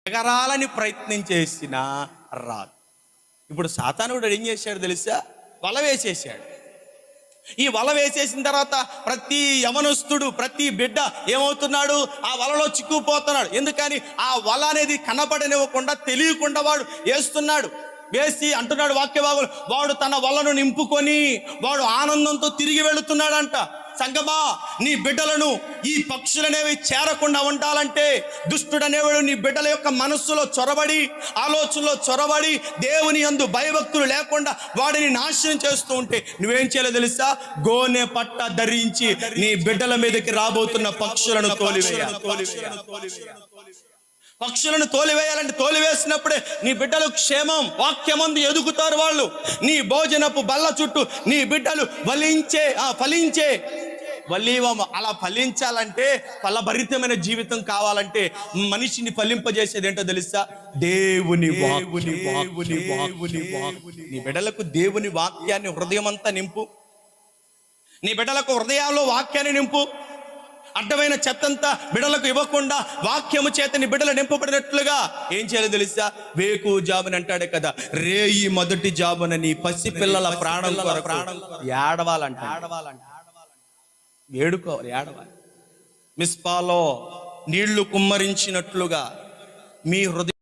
ఎగరాలని ప్రయత్నం చేసినా రాదు. ఇప్పుడు సాతానుడు ఏం చేశాడు తెలుసా? వల వేసేసాడు. ఈ వల వేసేసిన తర్వాత ప్రతి యవనస్తుడు, ప్రతి బిడ్డ ఏమవుతున్నాడు? ఆ వలలో చిక్కుపోతున్నాడు. ఎందుకని? ఆ వల అనేది కనబడనివ్వకుండా, తెలియకుండా వాడు వేస్తున్నాడు. వేసి అంటున్నాడు వాక్యభాగం, వాడు తన వలను నింపుకొని వాడు ఆనందంతో తిరిగి వెళుతున్నాడంట. సంగమా, నీ బిడ్డలను ఈ పక్షులనేవి చేరకుండా ఉండాలంటే దుష్టుడనేవాడు నీ బిడ్డల యొక్క మనస్సులో చొరబడి, ఆలోచనలో చొరబడి, దేవుని యందు భయభక్తులు లేకుండా వాడిని నాశనం చేస్తూ ఉంటే నువ్వేం చేయాలో తెలుసా? గోనె పట్ట ధరించి నీ బిడ్డల మీదకి రాబోతున్న పక్షులను తోలివేయాలి. పక్షులను తోలివేయాలంటే తోలివేసినప్పుడే నీ బిడ్డలు క్షేమం, వాక్యమందు ఎదుగుతారు. వాళ్ళు నీ భోజనపు బల్ల చుట్టూ నీ బిడ్డలు ఫలించే వలీవం. అలా ఫలించాలంటే, ఫలభరితమైన జీవితం కావాలంటే మనిషిని ఫలింపజేసేది ఏంటో తెలుసా? దేవుని వాక్కు. నీ బిడ్డలకు దేవుని వాక్యాన్ని హృదయమంతా నింపు. నీ బిడ్డలకు హృదయాల్లో వాక్యాన్ని నింపు. అడ్డమైన చెత్తంతా బిడ్డలకు ఇవ్వకుండా వాక్యము చేత నీ బిడ్డలు నింపబడినట్లుగా ఏం చేయాలో తెలుసా? వేకు జాబుని అంటాడే కదా, రేయి మొదటి జాబున నీ పసి పిల్లల ప్రాణం ఏడవాలంట. ఏడవాలి. మిస్పాలో నీళ్లు కుమ్మరించినట్లుగా మీ హృదయం